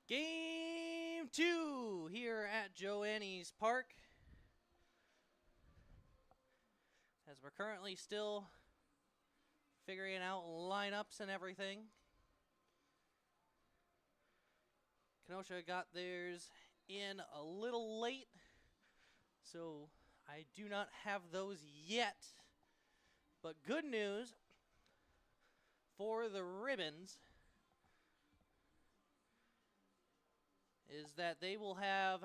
Game 2 here at Joanne's Park. As we're currently still figuring out lineups and everything. Kenosha got theirs in a little late, so I do not have those yet. But good news for the Ribbons is that they will have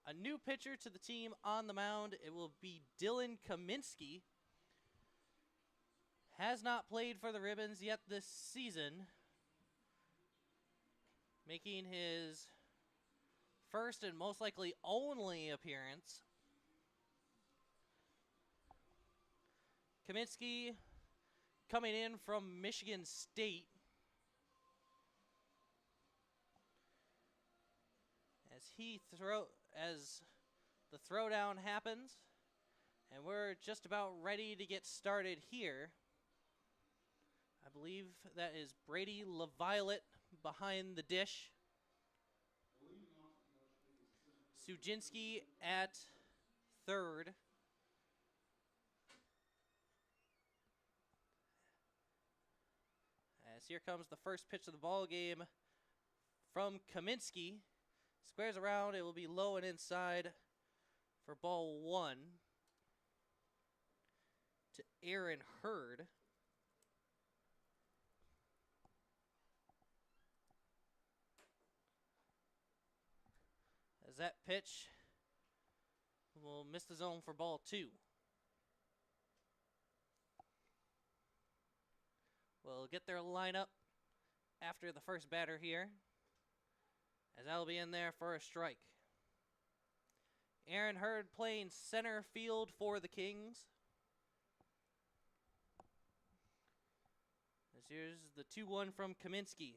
a new pitcher to the team on the mound. It will be Dylan Kaminsky. Has not played for the Ribbons yet this season, making his first and most likely only appearance. Kaminsky coming in from Michigan State. As the throwdown happens, and we're just about ready to get started here. I believe that is Brady LaViolette behind the dish. Sujinski at third. As here comes the first pitch of the ball game from Kaminsky. Squares around, it will be low and inside for ball one to Aaron Hurd. As that pitch will miss the zone for ball two. We'll get their lineup after the first batter here, as that'll be in there for a strike. Aaron Hurd playing center field for the Kings. As here's the 2-1 from Kaminsky.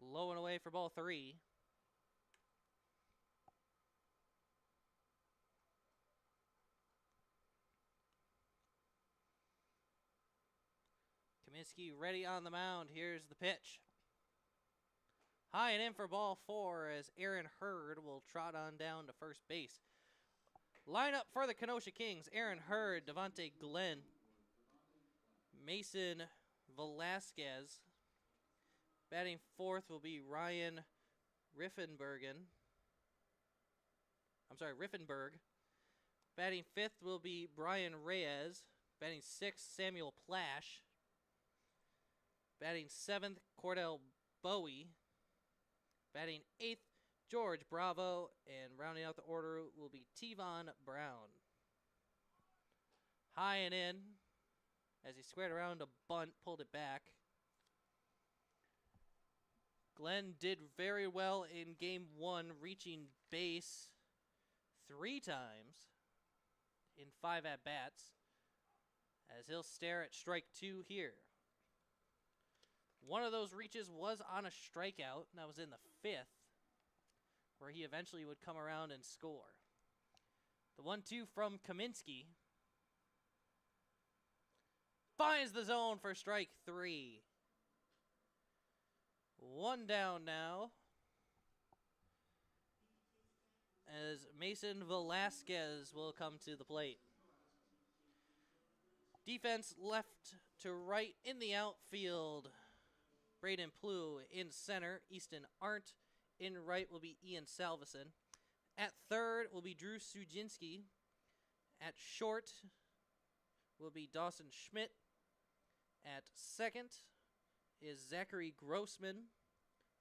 Low and away for ball three. Kaminsky ready on the mound. Here's the pitch. High and in for ball four as Aaron Hurd will trot on down to first base. Lineup for the Kenosha Kings: Aaron Hurd, Devontae Glenn, Mason Velasquez. Batting fourth will be Ryan Riffenberg. Batting fifth will be Brian Reyes. Batting sixth, Samuel Plash. Batting seventh, Cordell Bowie. Batting eighth, George Bravo. And rounding out the order will be Tevon Brown. High and in as he squared around a bunt, pulled it back. Glenn did very well in game one, reaching base 3 times in 5 at-bats, as he'll stare at strike 2 here. One of those reaches was on a strikeout, and that was in the 5th, where he eventually would come around and score. The 1-2 from Kaminsky finds the zone for strike 3. 1 down now, as Mason Velasquez will come to the plate. Defense left to right in the outfield. Braden Plew in center. Easton Arndt. In right will be Ian Salveson. At third will be Drew Sujinski. At short will be Dawson Schmidt. At second is Zachary Grossman.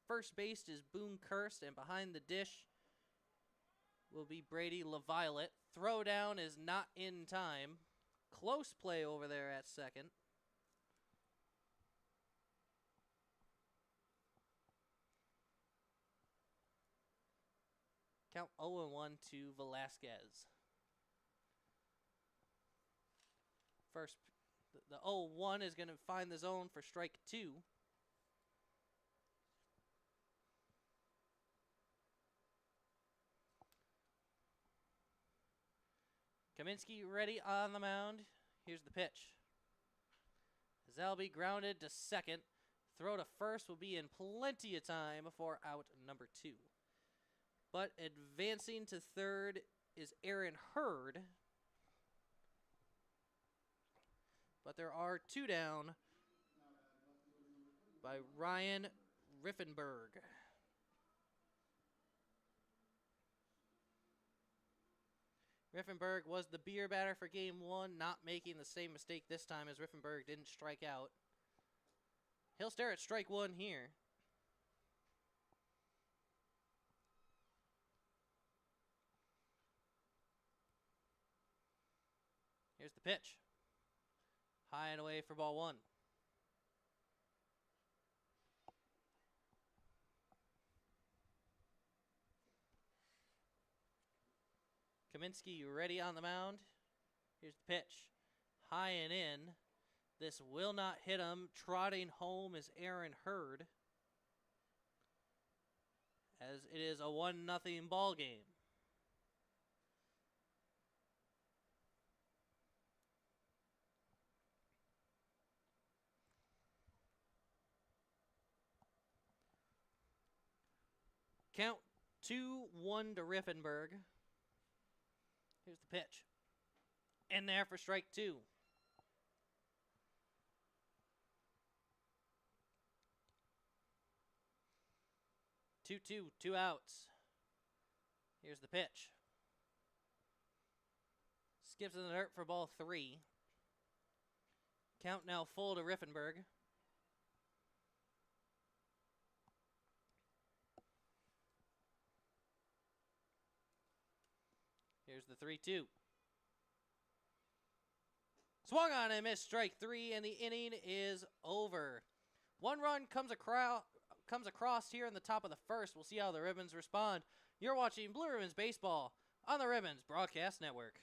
First base is Boone Kirst, and behind the dish will be Brady LaViolette. Throwdown is not in time. Close play over there at second. Count 0-1 to Velasquez. First, the 0-1 is going to find the zone for strike 2. Kaminsky ready on the mound. Here's the pitch. As that'll be grounded to second. throw to first will be in plenty of time for out number 2. But advancing to third is Aaron Hurd. But there are 2 down by Ryan Riffenberg. Riffenberg was the beer batter for game 1, not making the same mistake this time as Riffenberg didn't strike out. He'll stare at strike 1 here. Here's the pitch. High and away for ball 1. Kaminsky ready on the mound. Here's the pitch. High and in. This will not hit him. Trotting home is Aaron Hurd, as it is a 1-0 ball game. Count 2-1 to Riffenberg. Here's the pitch. In there for strike 2. Two outs. Here's the pitch. Skips in the dirt for ball 3. Count now full to Riffenberg. Here's the 3-2. Swung on and missed, strike 3, and the inning is over. 1 run comes across here in the top of the first. We'll see how the Ribbons respond. You're watching Blue Ribbons Baseball on the Ribbons Broadcast Network.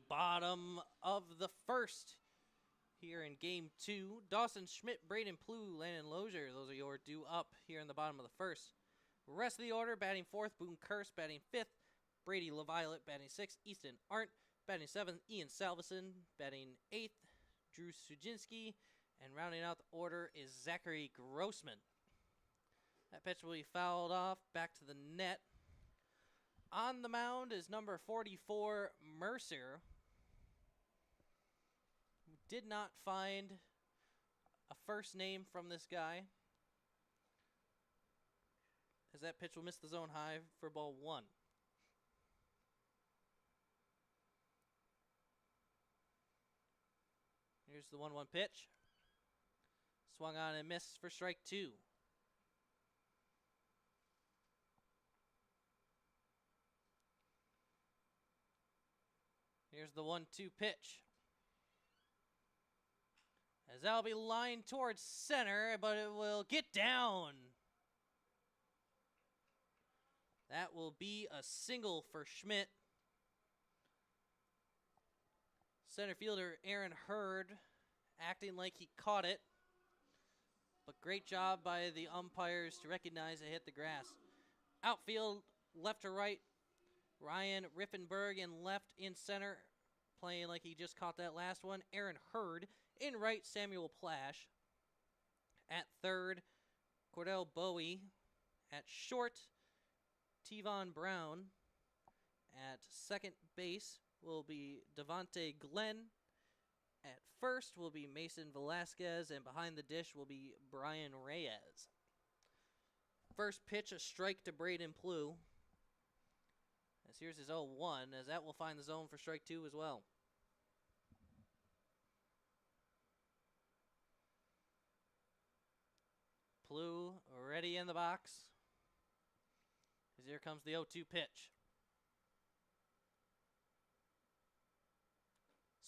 Bottom of the first here in game 2. Dawson Schmidt, Braden Plew, Landon Lozier. Those are your due up here in the bottom of the first. Rest of the order, batting 4th, Boone Kurse, batting 5th. Brady LaViolette, batting 6th. Easton Arndt, batting 7th. Ian Salveson, batting 8th. Drew Sujinski. And rounding out the order is Zachary Grossman. That pitch will be fouled off, back to the net. On the mound is number 44, Mercer. Did not find a first name from this guy. as that pitch will miss the zone high for ball 1. Here's the 1-1 pitch. Swung on and missed for strike 2. Here's the 1-2 pitch. As that'll be lined towards center, but it will get down. That will be a single for Schmidt. Center fielder Aaron Hurd acting like he caught it. But great job by the umpires to recognize it hit the grass. Outfield, left to right, Ryan Riffenberg, in left in center, playing like he just caught that last one. Aaron Hurd. In right, Samuel Plash. At third, Cordell Bowie. At short, Tevon Brown. At second base will be Devontae Glenn. At first will be Mason Velasquez, and behind the dish will be Brian Reyes. First pitch, a strike to Braden Plew. As here's his 0-1, as that will find the zone for strike 2 as well. Plew already in the box. As here comes the 0-2 pitch.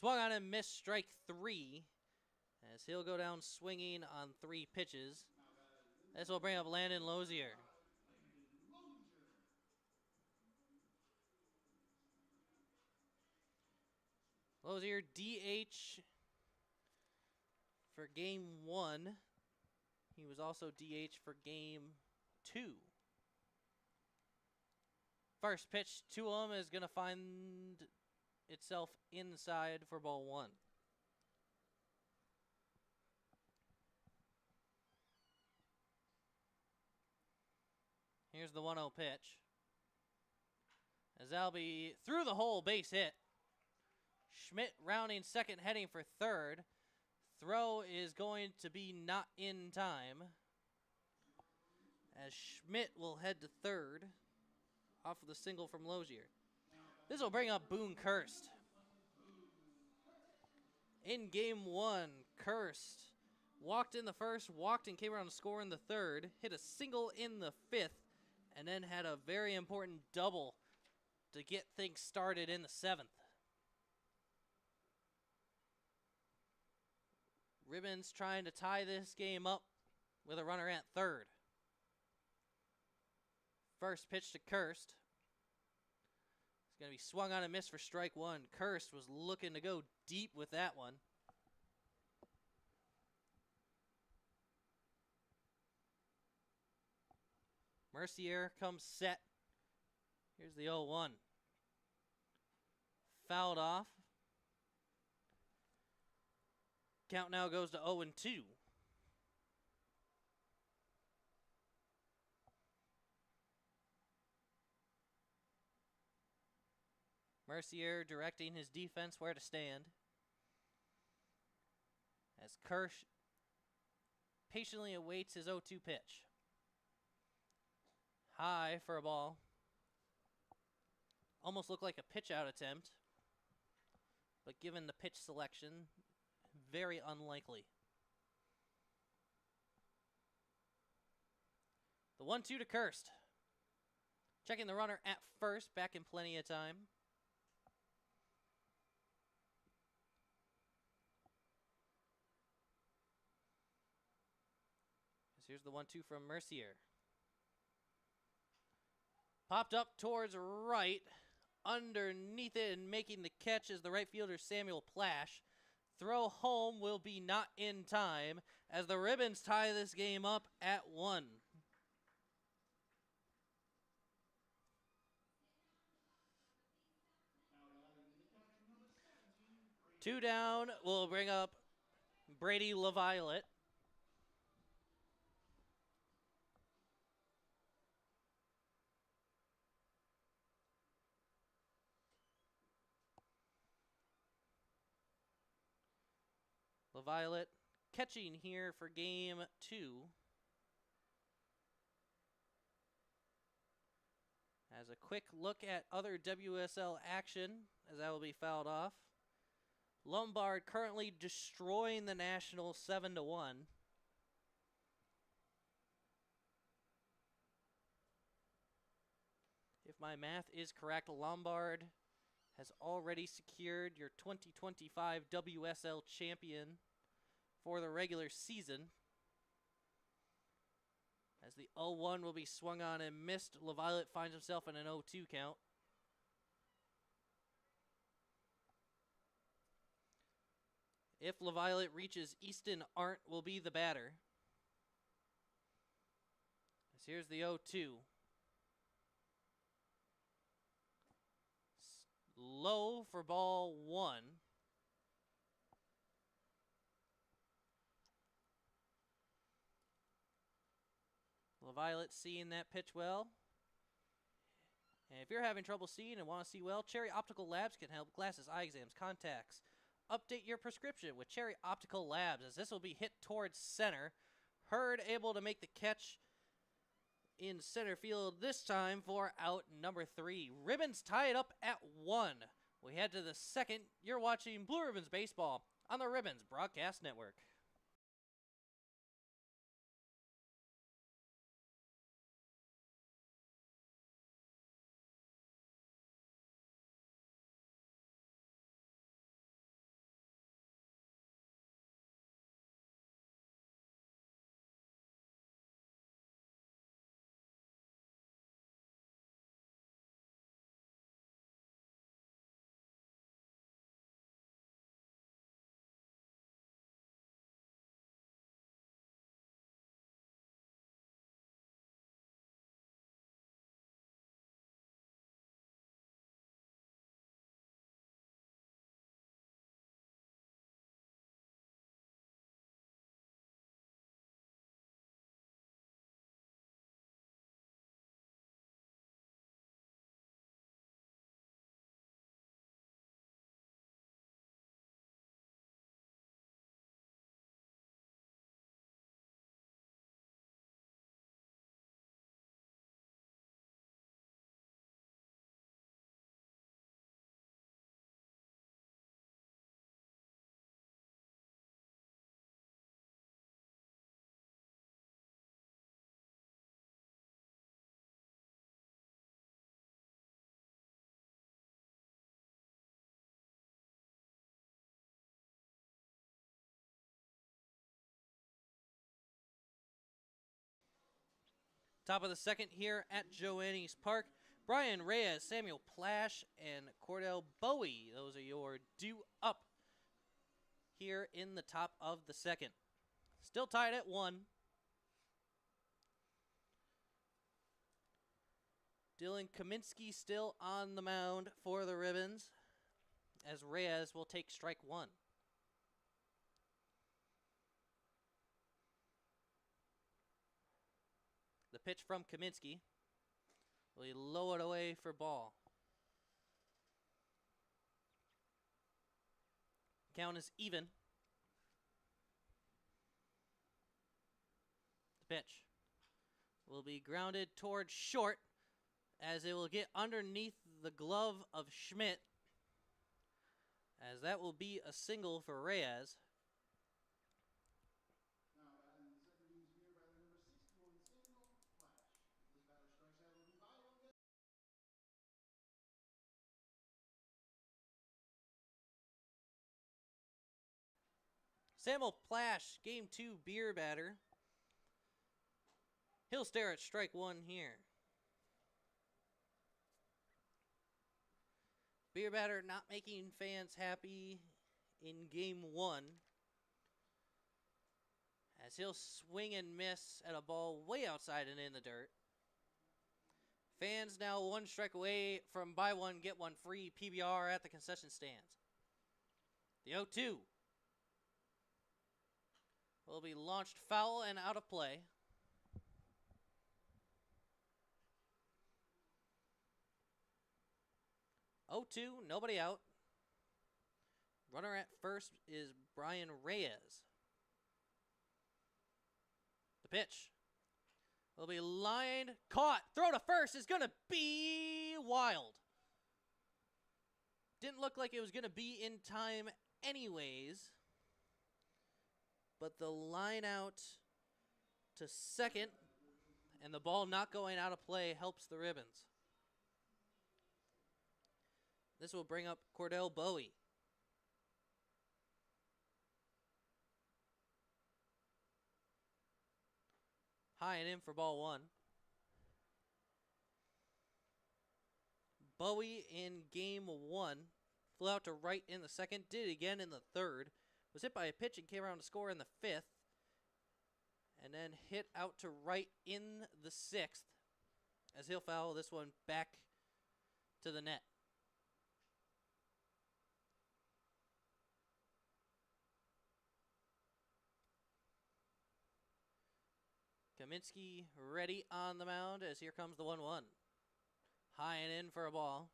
Swung on and missed strike 3, as he'll go down swinging on 3 pitches. This will bring up Landon Lozier. Lozier DH for game 1. He was also DH for game 2. First pitch to him is going to find itself inside for ball 1. Here's the 1-0 pitch. As that'll be through the hole, base hit. Schmidt rounding second, heading for third. Throw is going to be not in time, as Schmidt will head to third off of the single from Lozier. This will bring up Boone Kirst. In game 1, Kirst walked in the first, walked and came around to score in the third, hit a single in the 5th, and then had a very important double to get things started in the 7th. Ribbons trying to tie this game up with a runner at third. First pitch to Kirst. It's going to be swung on and missed for strike 1. Kirst was looking to go deep with that one. Mercier comes set. Here's the 0-1. Fouled off. Count now goes to 0-2. Mercier directing his defense where to stand. As Kirsch patiently awaits his 0-2 pitch. High for a ball. Almost looked like a pitch out attempt, but given the pitch selection, very unlikely. The 1-2 to Kirst. Checking the runner at first, back in plenty of time. Here's the 1-2 from Mercier. Popped up towards right. Underneath it and making the catch is the right fielder Samuel Plash. Throw home will be not in time as the Ribbons tie this game up at 1. Two down will bring up Brady LaViolette. LaViolette catching here for game 2. As a quick look at other WSL action, as that will be fouled off. Lombard currently destroying the Nationals 7-1. If my math is correct, Lombard has already secured your 2025 WSL champion for the regular season. As the 0-1 will be swung on and missed, LaViolette finds himself in an 0-2 count. If LaViolette reaches, Easton Arndt will be the batter. As here's the 0-2. Low for ball 1. LaViolette seeing that pitch well. And if you're having trouble seeing and want to see well, Cherry Optical Labs can help. Glasses, eye exams, contacts. Update your prescription with Cherry Optical Labs, as this will be hit towards center. Hurd able to make the catch in center field this time for out number 3. Ribbons tie it up at 1. We head to the second. You're watching Blue Ribbons Baseball on the Ribbons Broadcast Network. Top of the second here at Joannes Park. Brian Reyes, Samuel Plash, and Cordell Bowie. Those are your due up here in the top of the second. Still tied at 1. Dylan Kaminsky still on the mound for the Ribbons, as Reyes will take strike 1. The pitch from Kaminsky. Will he low it away for ball? Count is even. The pitch will be grounded towards short, as it will get underneath the glove of Schmidt, as that will be a single for Reyes. Samuel Plash, game 2 beer batter. He'll stare at strike 1 here. Beer batter not making fans happy in game 1, as he'll swing and miss at a ball way outside and in the dirt. Fans now 1 strike away from buy one, get one free PBR at the concession stands. The 0-2 will be launched foul and out of play. Oh, 2, nobody out. Runner at first is Brian Reyes. The pitch Will be lined, caught, throw to first is going to be wild. Didn't look like it was going to be in time anyways. But the line out to second and the ball not going out of play helps the Ribbons. This will bring up Cordell Bowie. High and in for ball one. Bowie in game one flew out to right in the second, did it again in the third, was hit by a pitch and came around to score in the fifth, and then hit out to right in the sixth as he'll foul this one back to the net. Kaminsky ready on the mound as here comes the 1-1. High and in for a ball.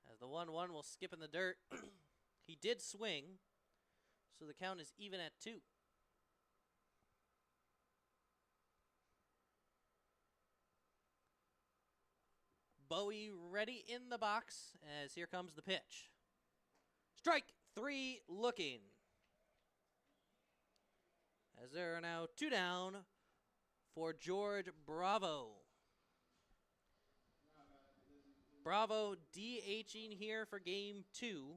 As the 1-1 will skip in the dirt. He did swing, so the count is even at 2. Bowie ready in the box as here comes the pitch. Strike 3 looking. As there are now 2 down for George Bravo. Bravo DHing here for game 2.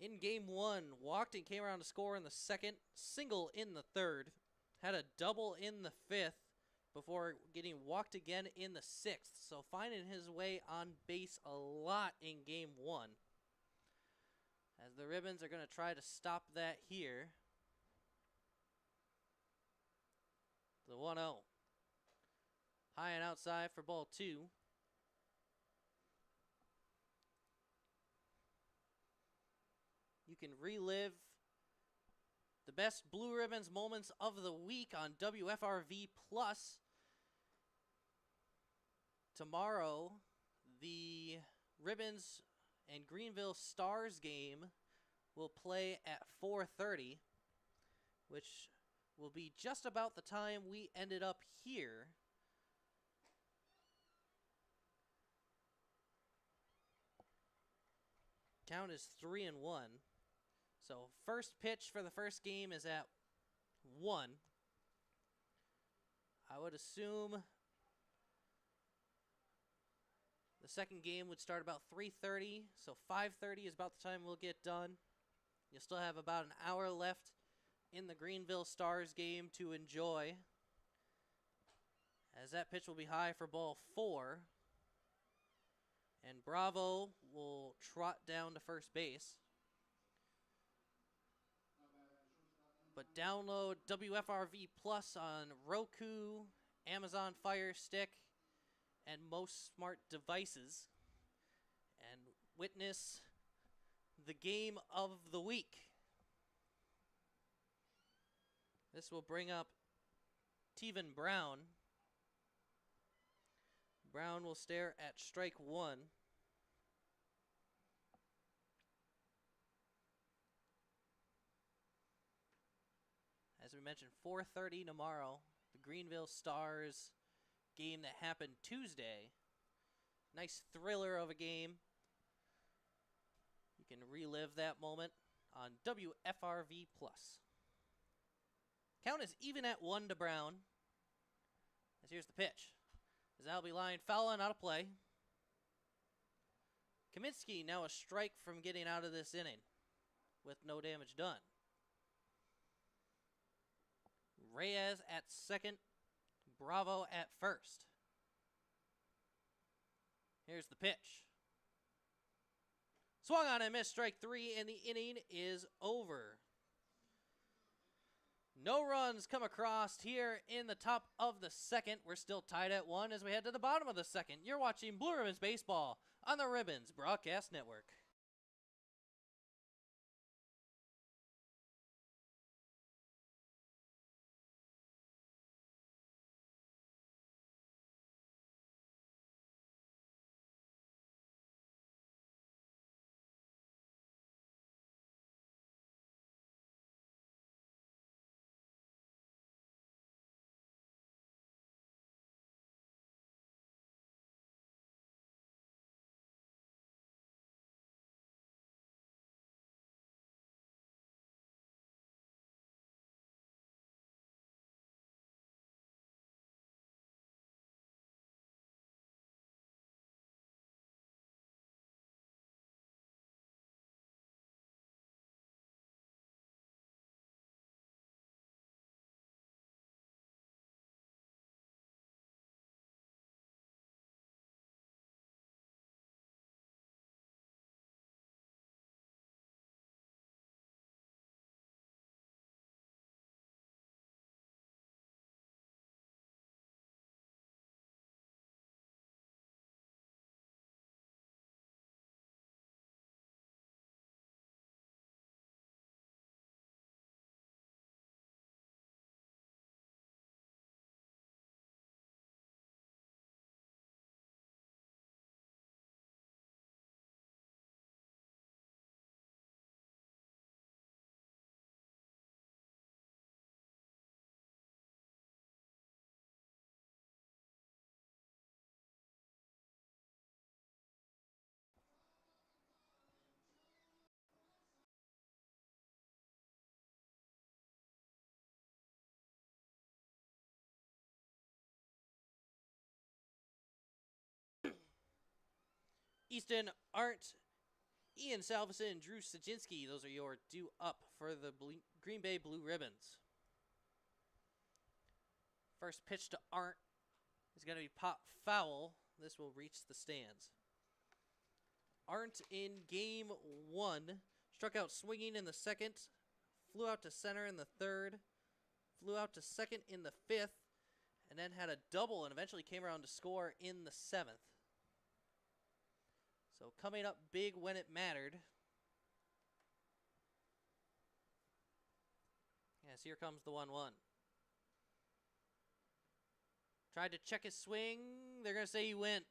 In game 1, walked and came around to score in the second, single in the third, had a double in the fifth, before getting walked again in the sixth. So finding his way on base a lot in game 1. As the Ribbons are going to try to stop that here. The 1-0. High and outside for ball 2. You can relive the best Blue Ribbons moments of the week on WFRV Plus. Tomorrow, the Ribbons and Greenville Stars game will play at 4:30, which will be just about the time we ended up here. Count is 3-1. So first pitch for the first game is at 1. I would assume the second game would start about 3:30, so 5:30 is about the time we'll get done. You'll still have about an hour left in the Greenville Stars game to enjoy, as that pitch will be high for ball 4, and Bravo will trot down to first base. But download WFRV Plus on Roku, Amazon Fire Stick, and most smart devices, and witness the game of the week. This will bring up Teven Brown. Brown will stare at strike 1. As we mentioned, 4:30 tomorrow, the Greenville Stars game that happened Tuesday. Nice thriller of a game. You can relive that moment on WFRV Plus. Count is even at 1 to Brown. As here's the pitch. As that'll be lined foul and out of play. Kaminsky now a strike from getting out of this inning with no damage done. Reyes at second, Bravo at first. Here's the pitch. Swung on and missed, strike 3, and the inning is over. No runs come across here in the top of the second. We're still tied at 1 as we head to the bottom of the second. You're watching Blue Ribbons Baseball on the Ribbons Broadcast Network. Easton Arndt, Ian Salveson, and Drew Sajinski. Those are your due up for the Green Bay Blue Ribbons. First pitch to Arndt is going to be pop foul. This will reach the stands. Arndt in game 1 struck out swinging in the second, flew out to center in the third, flew out to second in the fifth, and then had a double and eventually came around to score in the seventh. So coming up big when it mattered. Yes, here comes the 1-1. Tried to check his swing. They're going to say he went.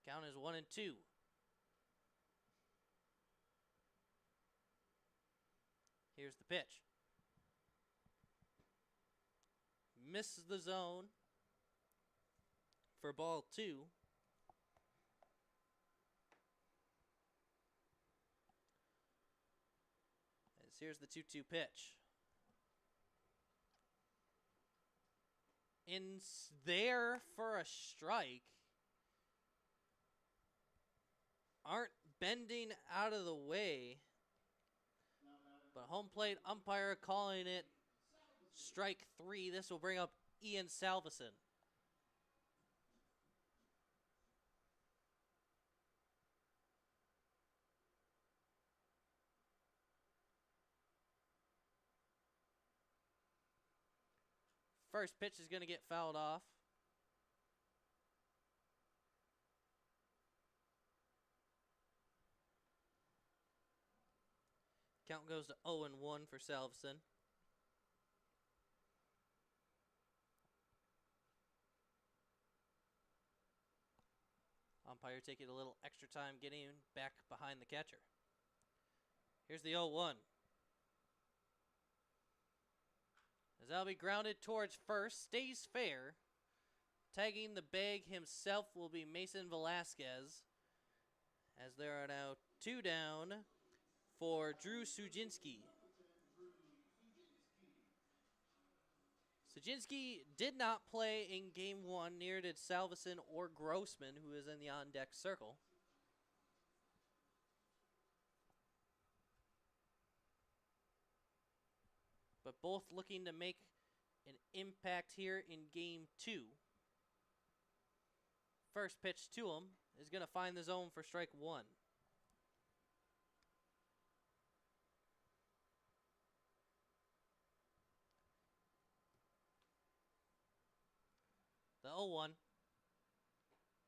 Count is 1-2. Here's the pitch. Misses the zone for ball 2. As here's the 2-2 pitch. In there for a strike. Aren't bending out of the way. But home plate umpire calling it strike 3. This will bring up Ian Salveson. First pitch is going to get fouled off. Count goes to 0-1 for Salveson. Umpire taking a little extra time getting back behind the catcher. Here's the 0-1. As that'll be grounded towards first, stays fair. Tagging the bag himself will be Mason Velasquez. As there are now 2 down for Drew Sajinski. Sajinski did not play in game 1, neither did Salveson or Grossman, who is in the on-deck circle. But both looking to make an impact here in game 2. First pitch to him is going to find the zone for strike 1. The 0-1.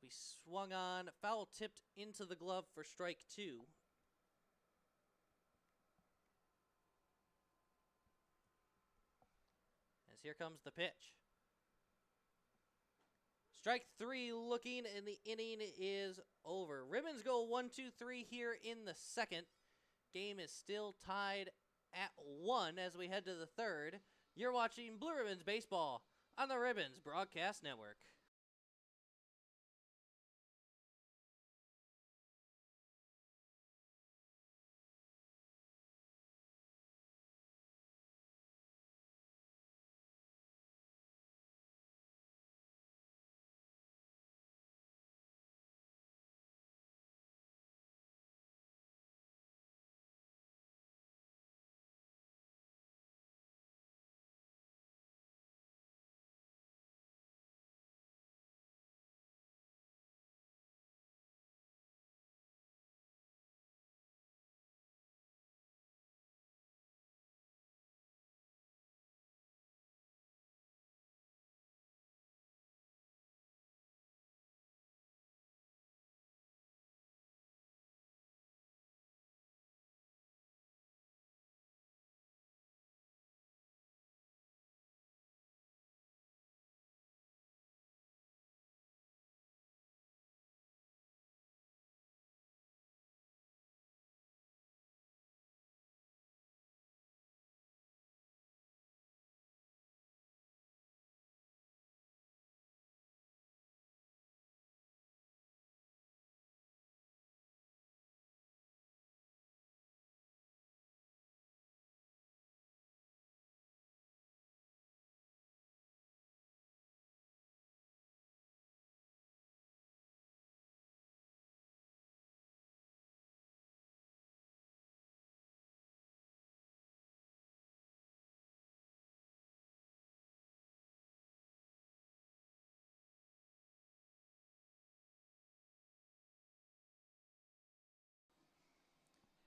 We swung on, foul tipped into the glove for strike 2. As here comes the pitch. Strike 3 looking, and the inning is over. Ribbons go 1-2-3 here in the second. Game is still tied at 1 as we head to the third. You're watching Blue Ribbons Baseball on the Ribbons Broadcast Network.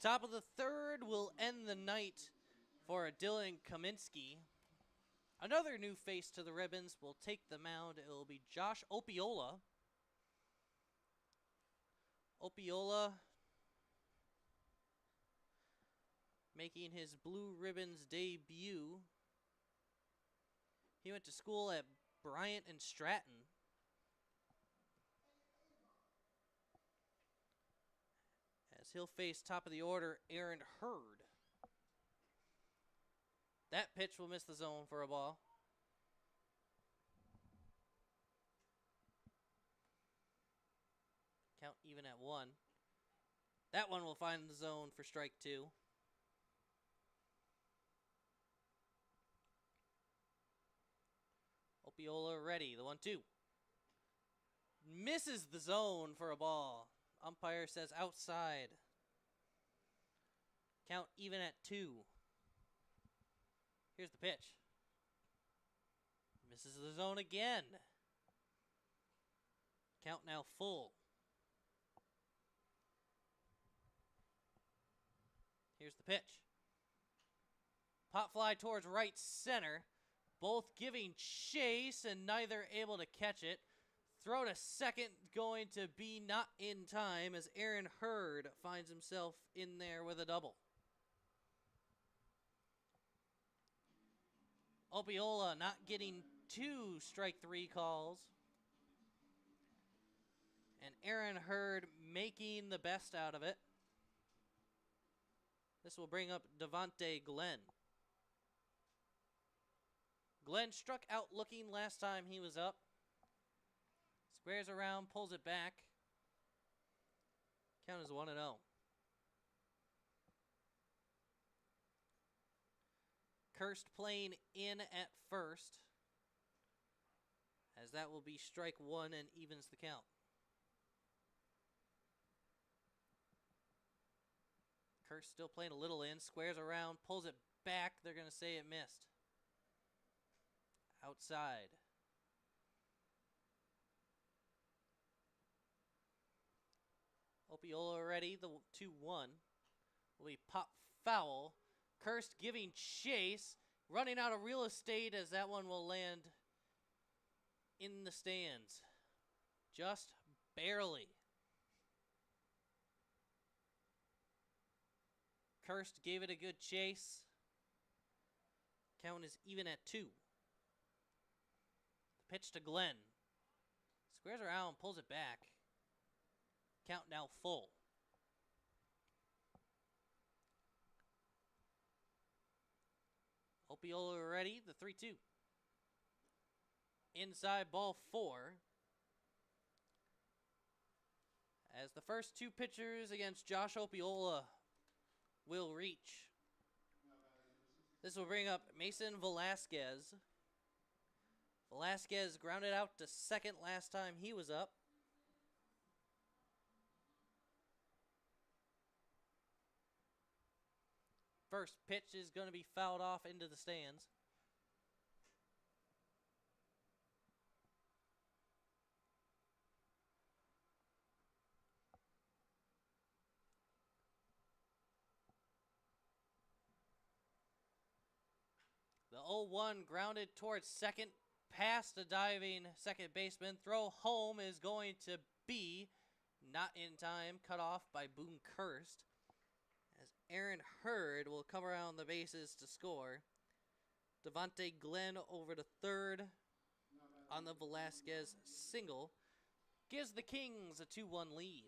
Top of the third will end the night for Dylan Kaminsky. Another new face to the ribbons will take the mound. It will be Josh Opiola. Opiola making his Blue Ribbons debut. He went to school at Bryant and Stratton. As he'll face top of the order, Aaron Hurd. That pitch will miss the zone for a ball. Count even at 1. That one will find the zone for strike 2. Opiola ready, the 1-2. Misses the zone for a ball. Umpire says outside. Count even at 2. Here's the pitch. Misses the zone again. Count now full. Here's the pitch. Pop fly towards right center. Both giving chase and neither able to catch it. Throw to second going to be not in time as Aaron Hurd finds himself in there with a double. Opiola not getting 2 strike 3 calls. And Aaron Hurd making the best out of it. This will bring up Devontae Glenn. Glenn struck out looking last time he was up. Squares around, pulls it back. Count is 1-0. Kirst playing in at first, as that will be strike 1 and evens the count. Kirst still playing a little in, squares around, pulls it back. They're going to say it missed. Outside. Opiola ready, the 2-1. Will be pop foul. Kirst giving chase, running out of real estate as that one will land in the stands. Just barely. Kirst gave it a good chase. Count is even at 2. The pitch to Glenn. Squares around, pulls it back. Count now full. Opiola ready, the 3-2. Inside ball 4. As the first 2 pitchers against Josh Opiola will reach. This will bring up Mason Velasquez. Velasquez grounded out to second last time he was up. First pitch is going to be fouled off into the stands. The 0-1 grounded towards second, past a diving second baseman. Throw home is going to be not in time, cut off by Boone Kirst. As Aaron Hurd will come around the bases to score. Devontae Glenn over to third on the Velasquez single. Gives the Kings a 2-1 lead.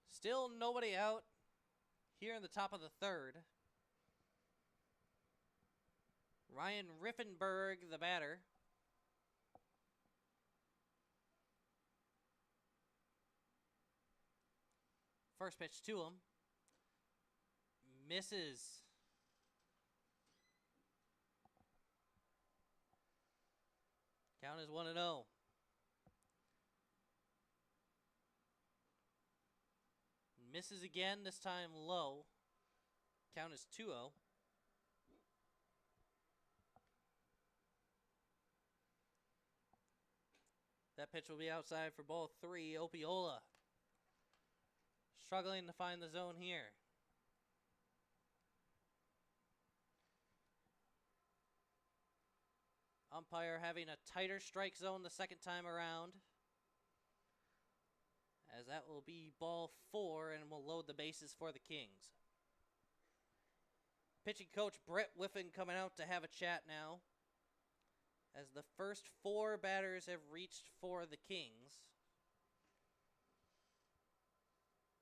Still nobody out here in the top of the third. Ryan Riffenberg, the batter. First pitch to him. Misses. Count is 1-0. Misses again, this time low. Count is 2-0. That pitch will be outside for ball 3. Opiola struggling to find the zone here. Umpire having a tighter strike zone the second time around, as that will be ball 4 and will load the bases for the Kings. Pitching coach Brett Whiffen coming out to have a chat now, as the first 4 batters have reached for the Kings.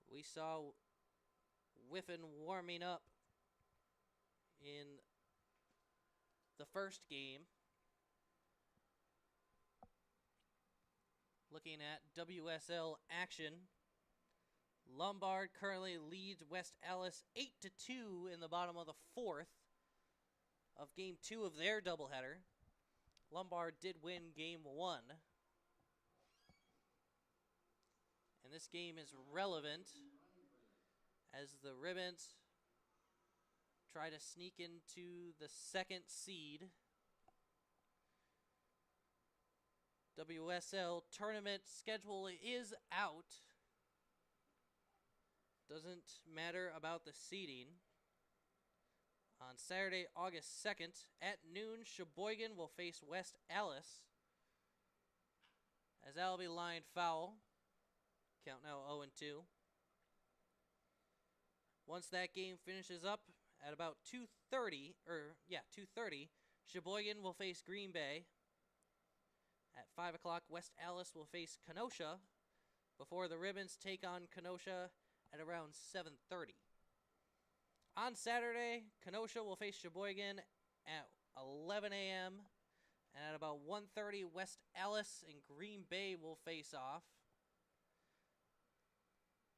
We saw Whiffen warming up in the first game. Looking at WSL action, Lombard currently leads West Allis 8-2 in the bottom of the 4th of Game 2 of their doubleheader. Lombard did win Game 1. And this game is relevant as the Ribbons try to sneak into the 2nd seed. WSL tournament schedule is out. Doesn't matter about the seeding. On Saturday, August 2nd, at noon, Sheboygan will face West Allis, as that will be lined foul. Count now 0-2. Once that game finishes up at about 2:30, Sheboygan will face Green Bay. At 5 o'clock, West Allis will face Kenosha before the Ribbons take on Kenosha at around 7:30. On Saturday, Kenosha will face Sheboygan at 11 a.m. And at about 1:30, West Allis and Green Bay will face off.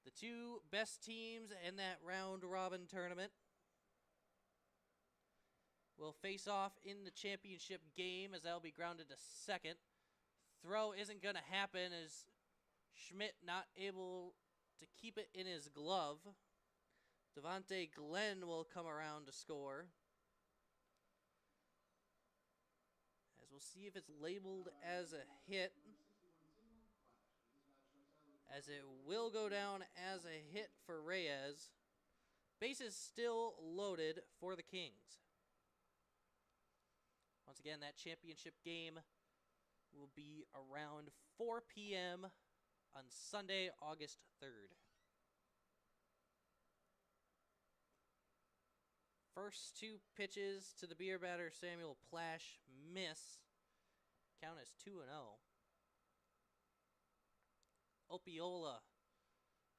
The 2 best teams in that round-robin tournament will face off in the championship game, as that will be grounded to 2nd. Throw isn't going to happen as Schmidt not able to keep it in his glove. Devontae Glenn will come around to score, as we'll see if it's labeled as a hit, as it will go down as a hit for Reyes. Bases still loaded for the Kings. Once again, that championship game will be around 4 p.m. on Sunday, August 3rd. First 2 pitches to the beer batter, Samuel Plash, miss. Count is 2-0. Opiola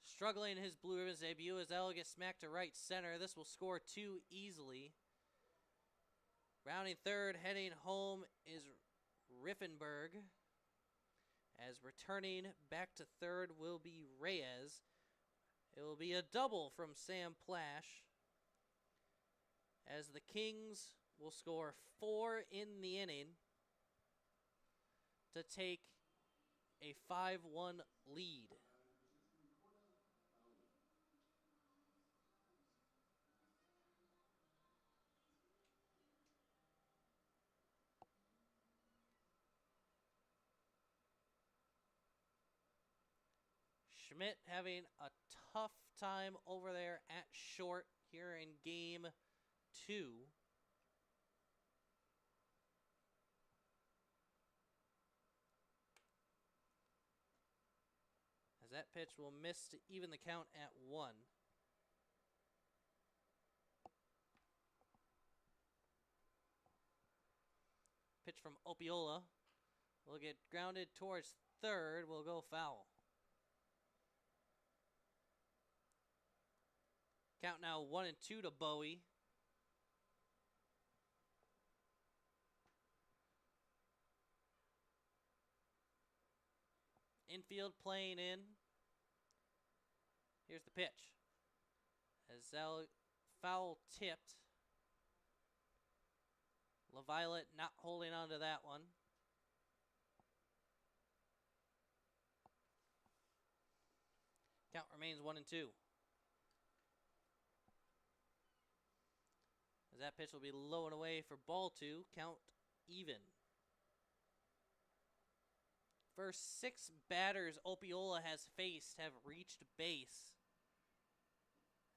struggling in his Blue Ribbons debut as that'll get smacked to right center. This will score 2 easily. Rounding third, heading home is Riffenberg, as returning back to third will be Reyes. It will be a double from Sam Plash, as the Kings will score 4 in the inning to take a 5-1 lead. Schmidt having a tough time over there at short here in Game 2. As that pitch will miss to even the count at 1. Pitch from Opiola will get grounded towards third, will go foul. Count now 1-2 to Bowie. Infield playing in. Here's the pitch. As foul tipped. LaViolet not holding on to that one. Count remains 1-2. As that pitch will be low and away for ball 2. Count even. First 6 batters Opiola has faced have reached base.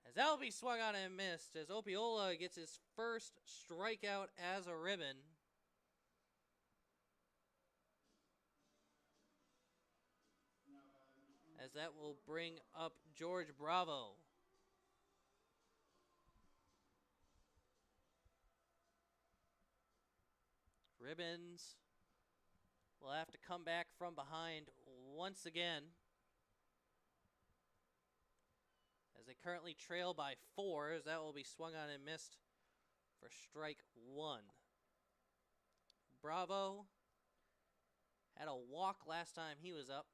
As that'll be swung on and missed as Opiola gets his first strikeout as a ribbon. As that will bring up George Bravo. Ribbons will have to come back from behind once again, as they currently trail by 4, as that will be swung on and missed for strike 1. Bravo had a walk last time he was up,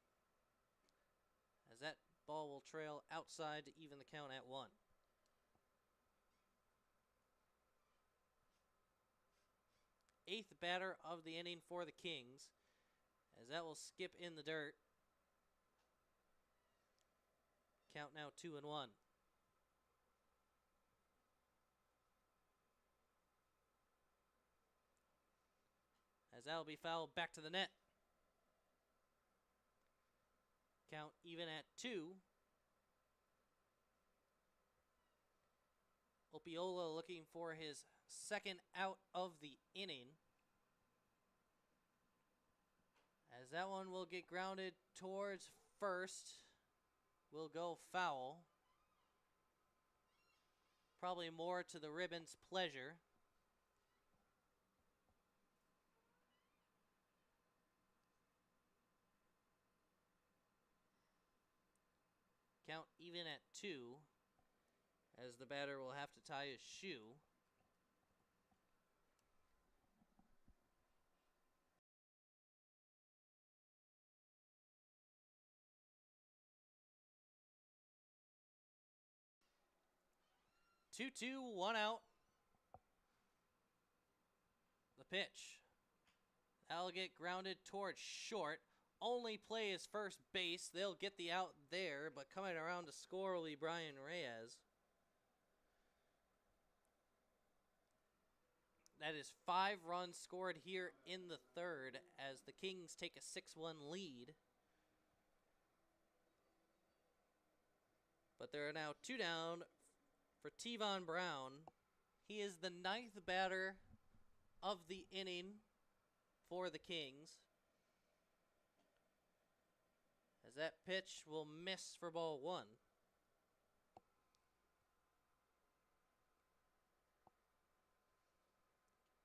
as that ball will trail outside to even the count at 1. Eighth batter of the inning for the Kings, as that will skip in the dirt. Count now 2-1. As that will be fouled back to the net. Count even at 2. Opiola looking for his second out of the inning. As that one will get grounded towards first, will go foul. Probably more to the ribbon's pleasure. Count even at 2, as the batter will have to tie his shoe. Two, 1 out. The pitch. That'll get grounded towards short. Only play is first base. They'll get the out there, but coming around to score will be Brian Reyes. That is 5 runs scored here in the third as the Kings take a 6-1 lead. But there are now 2 down for Tevon Brown. He is the 9th batter of the inning for the Kings, as that pitch will miss for ball 1.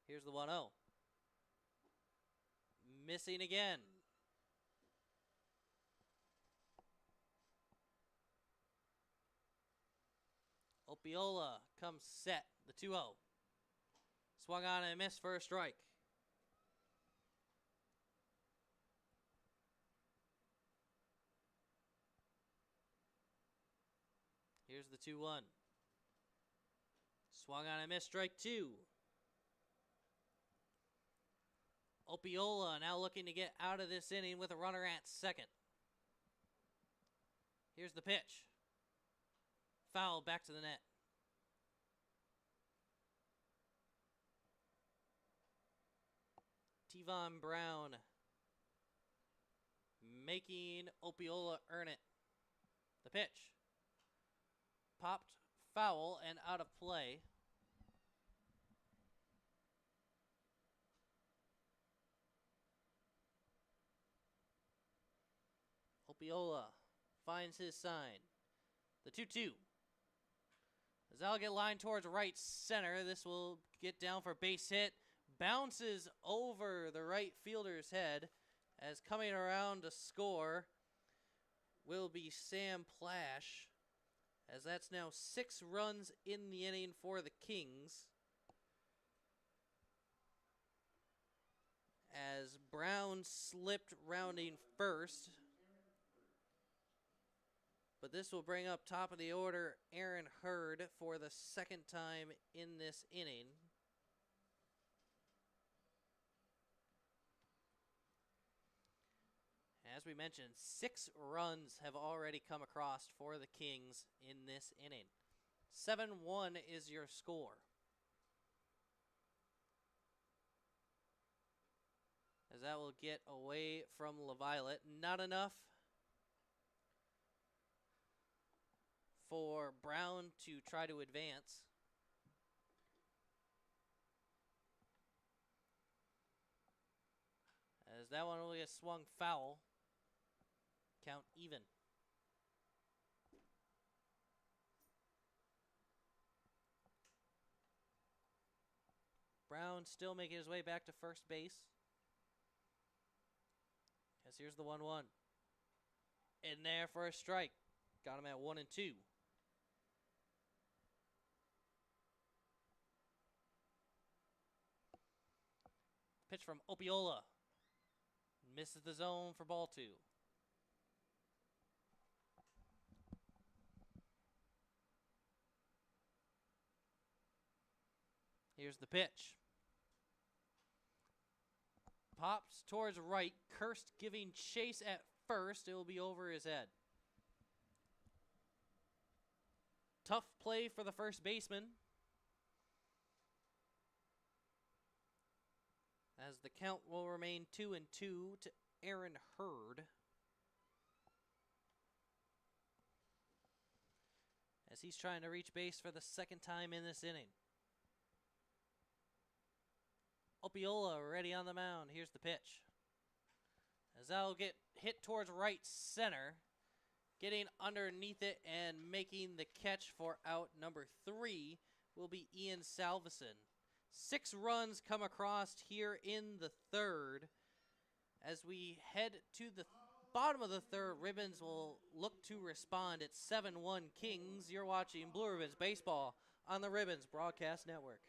Here's the 1-0. Missing again. Opiola comes set, the 2-0. Swung on and missed for a strike. Here's the 2-1. Swung on and missed, strike 2. Opiola now looking to get out of this inning with a runner at second. Here's the pitch. Foul back to the net. Tevon Brown making Opiola earn it. The pitch. Popped foul and out of play. Opiola finds his sign. The 2-2. As that'll get lined towards right center. This will get down for base hit. Bounces over the right fielder's head, as coming around to score will be Sam Plash, as that's now 6 runs in the inning for the Kings. As Brown slipped rounding first. But this will bring up top of the order Aaron Hurd for the second time in this inning. As we mentioned, 6 runs have already come across for the Kings in this inning. 7-1 is your score. as that will get away from LaViolet. Not enough for Brown to try to advance. As that one will get swung foul. Count even. Brown still making his way back to first base. As here's the 1-1. In there for a strike. Got him at 1-2. Pitch from Opiola. Misses the zone for ball 2. Here's the pitch. Pops towards right. Kirst giving chase at first. It will be over his head. Tough play for the first baseman. As the count will remain 2-2 to Aaron Hurd. As he's trying to reach base for the second time in this inning. Opiola ready on the mound. Here's the pitch. As that'll get hit towards right center. Getting underneath it and making the catch for out number 3 will be Ian Salveson. 6 runs come across here in the third. As we head to the bottom of the third, Ribbons will look to respond. It's 7-1 Kings. You're watching Blue Ribbons Baseball on the Ribbons Broadcast Network.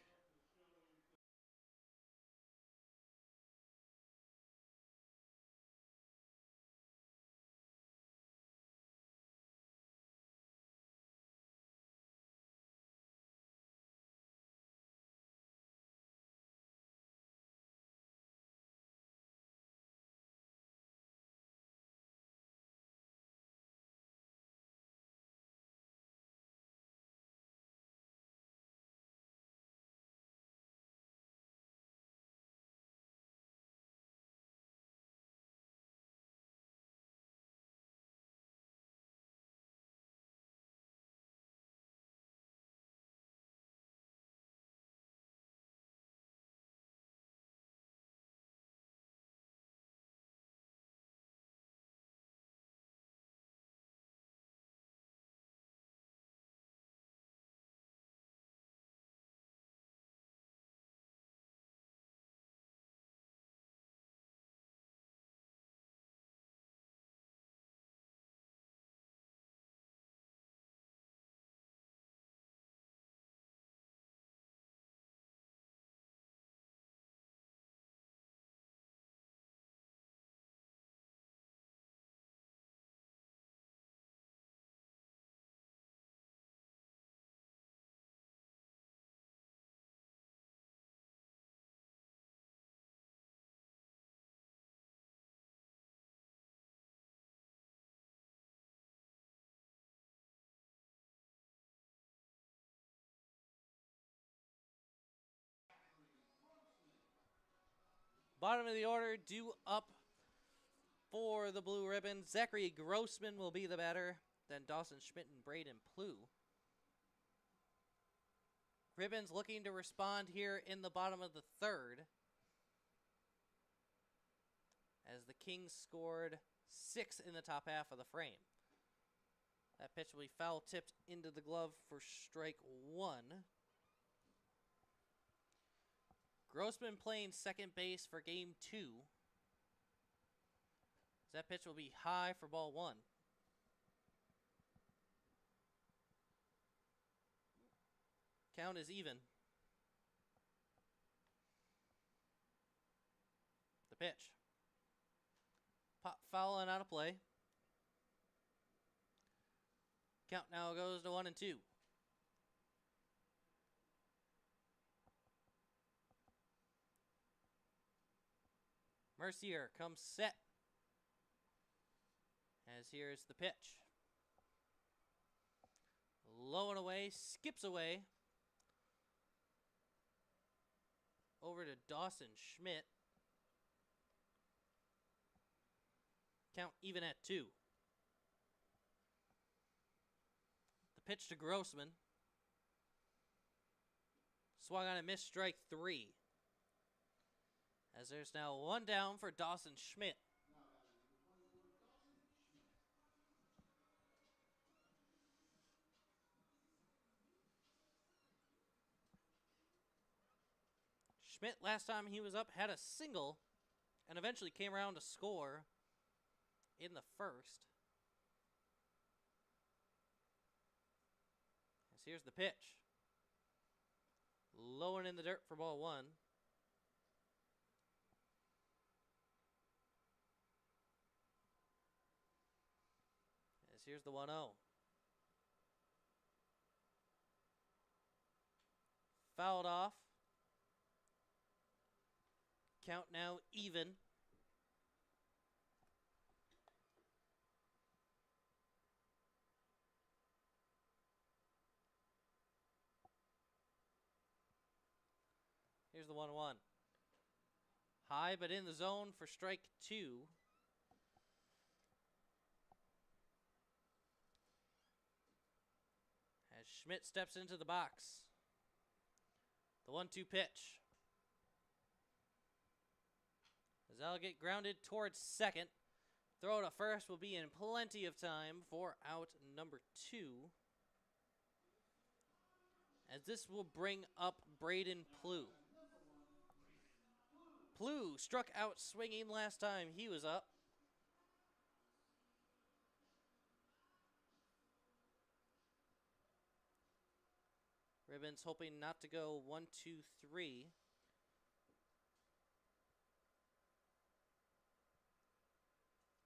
Bottom of the order, due up for the Blue Ribbon. Zachary Grossman will be the batter. Then Dawson Schmidt and Braden Plew. Ribbons looking to respond here in the bottom of the third. As the Kings scored 6 in the top half of the frame. That pitch will be foul tipped into the glove for strike 1. Grossman playing second base for game 2. That pitch will be high for ball 1. Count is even. The pitch. Pop foul and out of play. Count now goes to 1-2. Mercier comes set. As here's the pitch. Low and away, skips away. Over to Dawson Schmidt. Count even at 2. The pitch to Grossman. Swung on and missed, strike 3. As there's now 1 down for Dawson Schmidt. Schmidt, last time he was up, had a single and eventually came around to score in the first. As here's the pitch. Low and in the dirt for ball 1. As here's the 1-0. Fouled off. Count now even. Here's the 1-1. High but in the zone for strike 2. As Schmidt steps into the box. The 1-2 pitch. As that'll get grounded towards second. Throw to first will be in plenty of time for out number 2. As this will bring up Braden Plew. Plew struck out swinging last time he was up. Ribbons hoping not to go 1, 2, 3.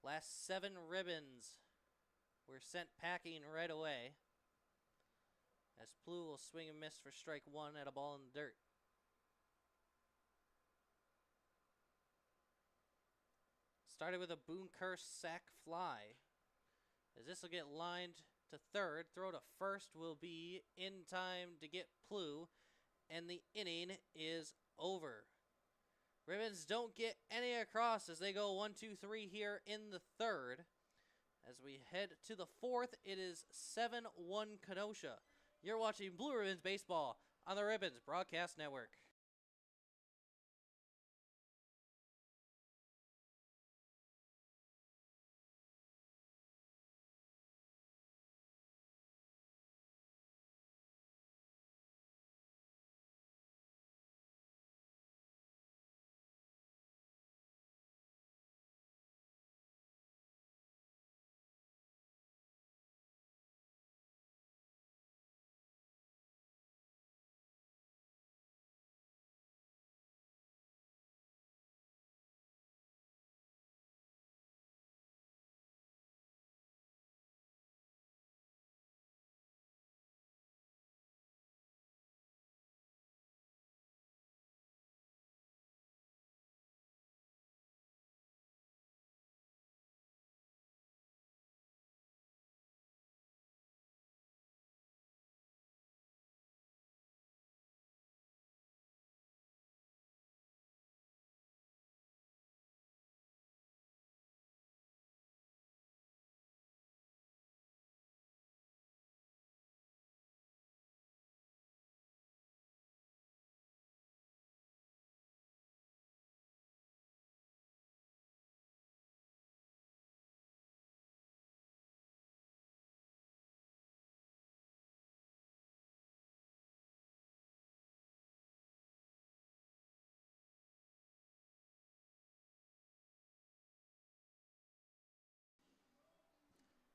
Last 7 ribbons were sent packing right away. As Plew will swing and miss for strike 1 at a ball in the dirt. Started with a Boone Curse sac fly. As this will get lined to third. Throw to first will be in time to get Plew. And the inning is over. Ribbons don't get any across as they go 1, 2, 3 here in the third. As we head to the fourth, it is 7-1 Kenosha. You're watching Blue Ribbons Baseball on the Ribbons Broadcast Network.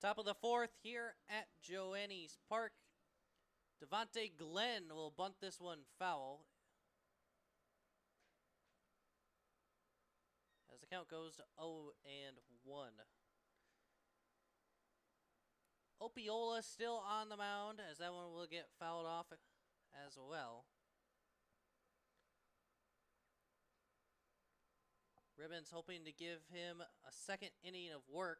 Top of the fourth here at Joannes Park. Devontae Glenn will bunt this one foul. As the count goes to 0-1. Opiola still on the mound as that one will get fouled off as well. Ribbons hoping to give him a second inning of work.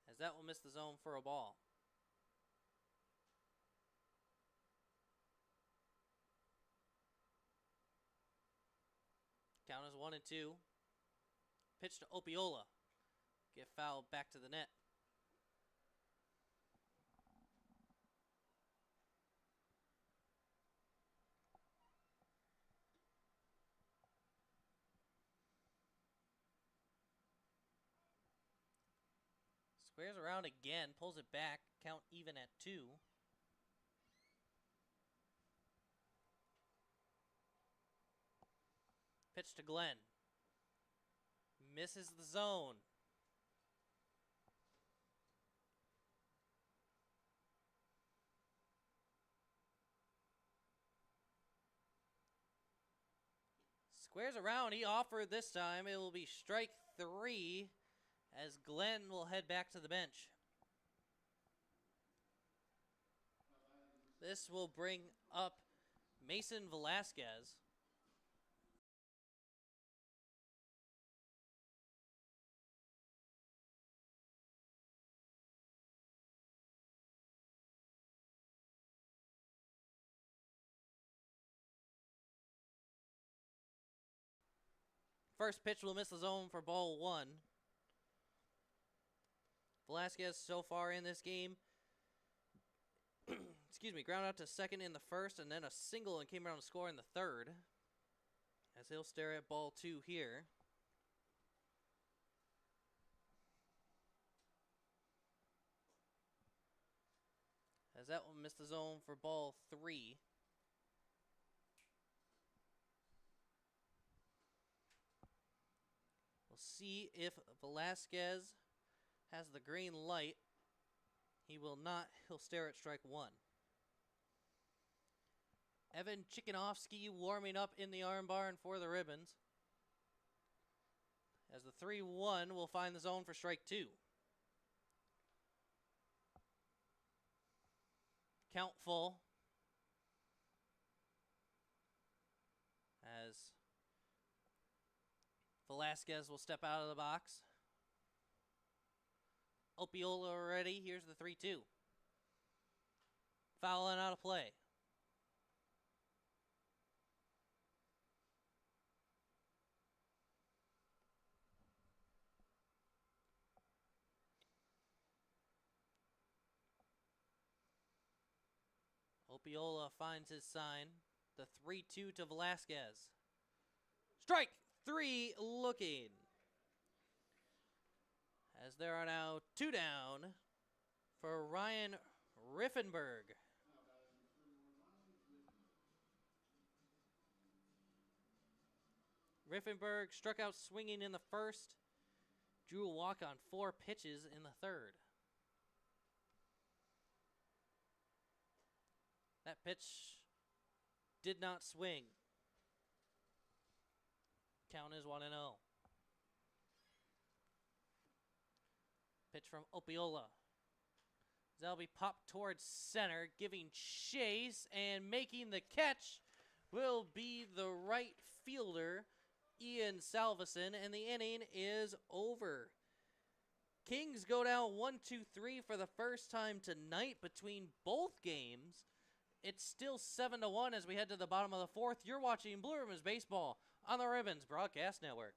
As that will miss the zone for a ball. 1-2. Pitch to Opiola. Get fouled back to the net. Squares around again, pulls it back, count even at 2. Pitch to Glenn. Misses the zone. Squares around, he offered this time. It will be strike 3 as Glenn will head back to the bench. This will bring up Mason Velasquez. First pitch will miss the zone for ball 1. Velasquez so far in this game, ground out to second in the first and then a single and came around to score in the third. As he'll stare at ball 2 here. As that one missed the zone for ball 3. We'll see if Velasquez has the green light. He will not. He'll stare at strike 1. Evan Chikanovsky warming up in the arm bar and for the ribbons. As the 3-1 will find the zone for strike 2. Count full. As Velasquez will step out of the box. Opiola ready. Here's the 3-2. Fouling out of play. Opiola finds his sign. The 3-2 to Velasquez. Strike 3 looking. As there are now 2 down for Ryan Riffenberg. Riffenberg struck out swinging in the first. Drew a walk on 4 pitches in the third. That pitch did not swing. Count is 1-0. Pitch from Opiola. That'll be popped towards center, giving chase, and making the catch will be the right fielder, Ian Salveson, and the inning is over. Kings go down 1-2-3 for the first time tonight between both games. It's still 7-1 as we head to the bottom of the 4th. You're watching Blue Ribbons Baseball on the Ribbons Broadcast Network.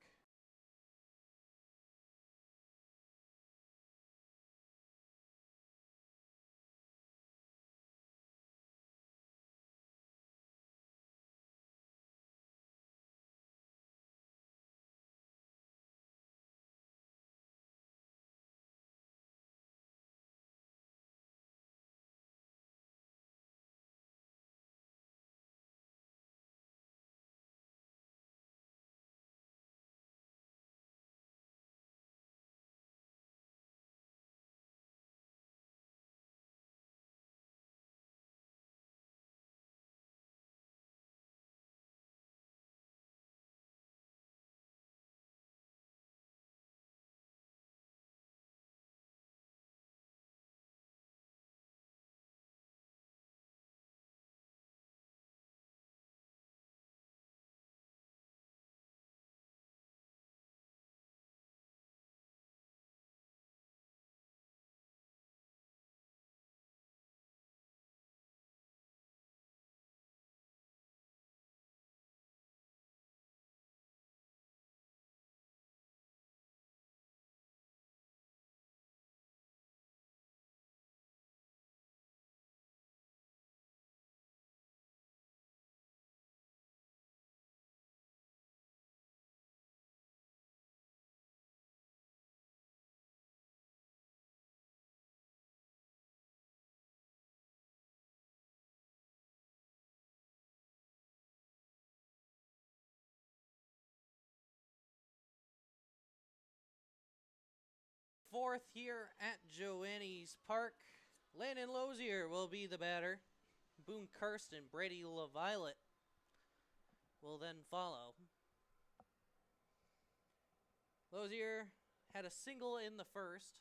4th here at Joannes Park. Landon Lozier will be the batter. Boone Kirst and Brady LaViolette will then follow. Lozier had a single in the first.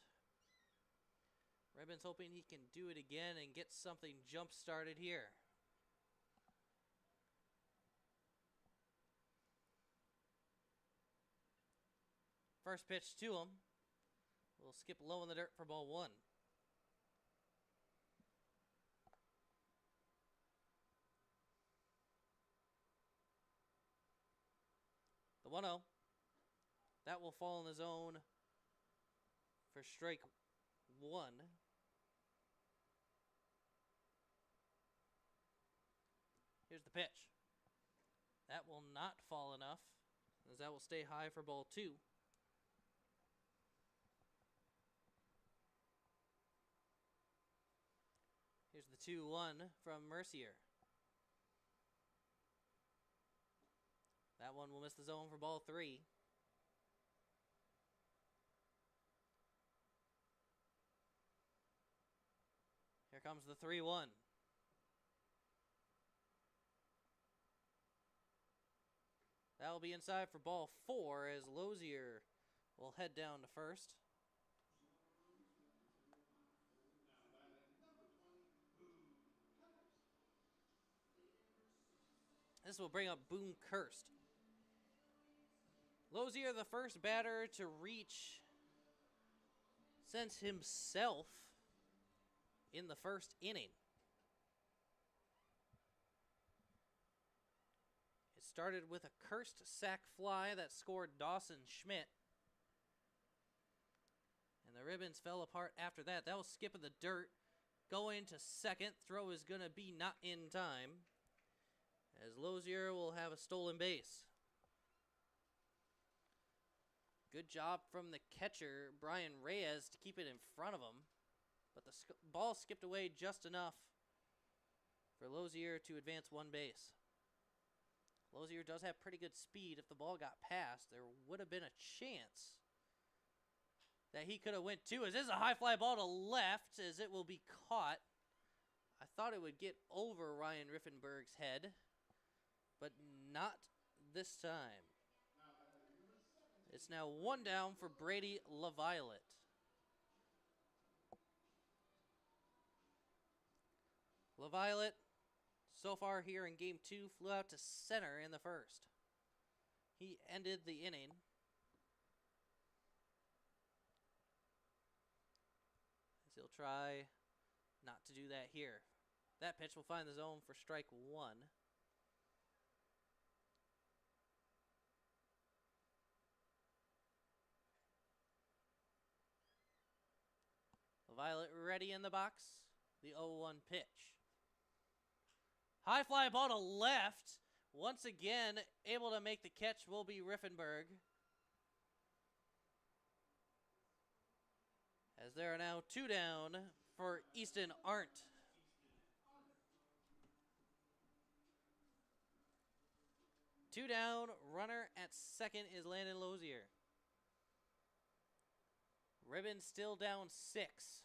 Ribbon's hoping he can do it again and get something jump-started here. First pitch to him. We'll skip low in the dirt for ball 1. The 1-0. That will fall in the zone for strike 1. Here's the pitch. That will not fall enough, as that will stay high for ball 2. Here's the 2-1 from Mercier. That one will miss the zone for ball 3. Here comes the 3-1. That will be inside for ball 4 as Lozier will head down to first. This will bring up Boone Kirst. Lozier, the first batter to reach since himself in the first inning. It started with a Kirst sac fly that scored Dawson Schmidt. And the Ribbons fell apart after that. That was skip in the dirt. Going to second. Throw is going to be not in time, as Lozier will have a stolen base. Good job from the catcher, Brian Reyes, to keep it in front of him. But the ball skipped away just enough for Lozier to advance 1 base. Lozier does have pretty good speed. If the ball got past, there would have been a chance that he could have went 2. As this is a high fly ball to left, as it will be caught. I thought it would get over Ryan Riffenberg's head, but not this time. It's now 1 down for Brady LaViolette. LaViolette, so far here in game 2, flew out to center in the first. He ended the inning. As he'll try not to do that here. That pitch will find the zone for strike 1. LaViolette ready in the box. The 0-1 pitch. High fly ball to left. Once again, able to make the catch will be Riffenberg. As there are now 2 down for Easton Arndt. Two down, runner at second is Landon Lozier. Ribbon still down 6.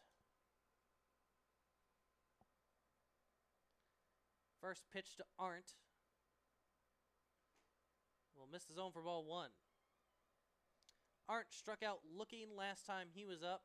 First pitch to Arndt. Will miss the zone for ball 1. Arndt struck out looking last time he was up.